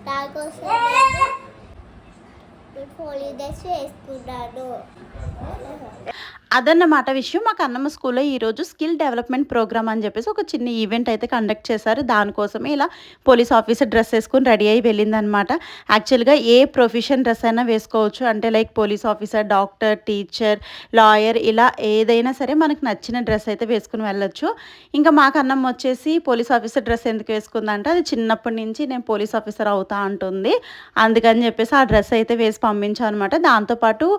దానికోసం police dress వేసుకున్నాను. అదన్నమాట విషయం. మా కన్నమ్మ స్కూల్లో ఈరోజు స్కిల్ డెవలప్మెంట్ ప్రోగ్రామ్ అని చెప్పేసి ఒక చిన్న ఈవెంట్ అయితే కండక్ట్ చేశారు. దానికోసమే ఇలా పోలీస్ ఆఫీసర్ డ్రెస్ వేసుకొని రెడీ అయ్యి వెళ్ళిందనమాట. యాక్చువల్గా ఏ ప్రొఫెషన్ డ్రెస్ అయినా వేసుకోవచ్చు. అంటే like police officer, doctor, teacher, lawyer ఇలా ఏదైనా సరే మనకు నచ్చిన డ్రెస్ అయితే వేసుకుని వెళ్ళొచ్చు. ఇంకా మా కన్నమ్మ వచ్చేసి పోలీస్ ఆఫీసర్ డ్రెస్ ఎందుకు వేసుకుందంటే అది చిన్నప్పటి నుంచి నేను పోలీస్ ఆఫీసర్ అవుతా అంటుంది. అందుకని చెప్పేసి ఆ డ్రెస్ అయితే వేసి పంపించాను అనమాట. దాంతోపాటు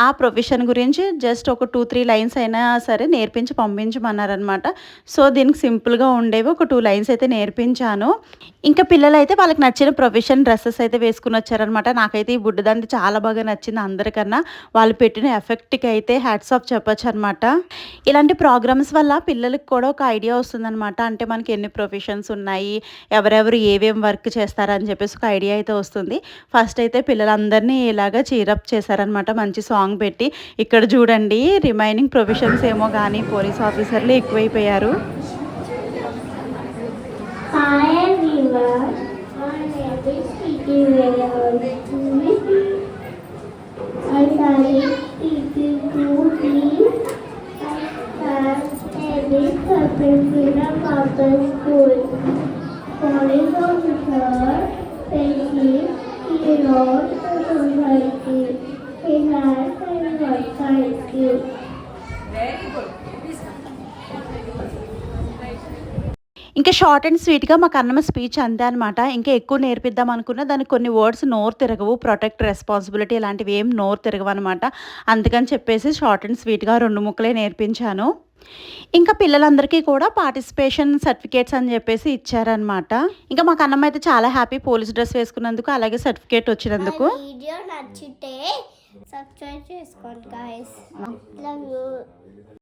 ఆ ప్రొఫెషన్ గురించి జస్ట్ ఒక 2-3 లైన్స్ అయినా సరే నేర్పించి పంపించమన్నారనమాట. సో దీనికి సింపుల్గా ఉండేవి ఒక 2 లైన్స్ అయితే నేర్పించాను. ఇంకా పిల్లలైతే వాళ్ళకి నచ్చిన ప్రొఫెషన్ డ్రెస్సెస్ అయితే వేసుకుని వచ్చారనమాట. నాకైతే ఈ బుడ్డదండి చాలా బాగా నచ్చింది. అందరికన్నా వాళ్ళు పెట్టిన ఎఫెక్ట్కి అయితే హ్యాట్స్ ఆఫ్ చెప్పొచ్చు అనమాట. ఇలాంటి ప్రోగ్రామ్స్ వల్ల పిల్లలకి కూడా ఒక ఐడియా వస్తుందనమాట. అంటే మనకి ఎన్ని ప్రొఫెషన్స్ ఉన్నాయి, ఎవరెవరు ఏమేమి వర్క్ చేస్తారని చెప్పేసి ఒక ఐడియా అయితే వస్తుంది. ఫస్ట్ అయితే పిల్లలందరినీ ఇలాగా చీరప్ చేశారనమాట మంచి సాంగ్ పెట్టి. ఇక్కడ చూడండి రిమైనింగ్ ప్రొఫెషన్స్ ఏమో కానీ పోలీస్ ఆఫీసర్లు ఎక్కువైపోయారు. Hi everyone, my name is Kiki Velayani. I study Kiki 2B. I study Kapilpina Public School. Police officer, Peggy, he wrote the society. He has a society. Very good. ఇంకా short and స్వీట్గా మా Kannamma speech అంతే అనమాట. ఇంకా ఎక్కువ నేర్పిద్దాం అనుకున్న దానికి కొన్ని వర్డ్స్ నోరు తిరగవు. ప్రొటెక్ట్, రెస్పాన్సిబిలిటీ ఇలాంటివి ఏం నోరు తిరగవు అనమాట. అందుకని చెప్పేసి షార్ట్ అండ్ స్వీట్గా 2 ముక్కలే నేర్పించాను. ఇంకా పిల్లలందరికీ కూడా పార్టిసిపేషన్ సర్టిఫికేట్స్ అని చెప్పేసి ఇచ్చారనమాట. ఇంకా మా కన్నమ్మ అయితే చాలా హ్యాపీ పోలీస్ డ్రెస్ వేసుకున్నందుకు, అలాగే సర్టిఫికేట్ వచ్చినందుకు. వీడియో నచ్చితే సబ్స్క్రైబ్ చేసుకోండి గైస్. Love you.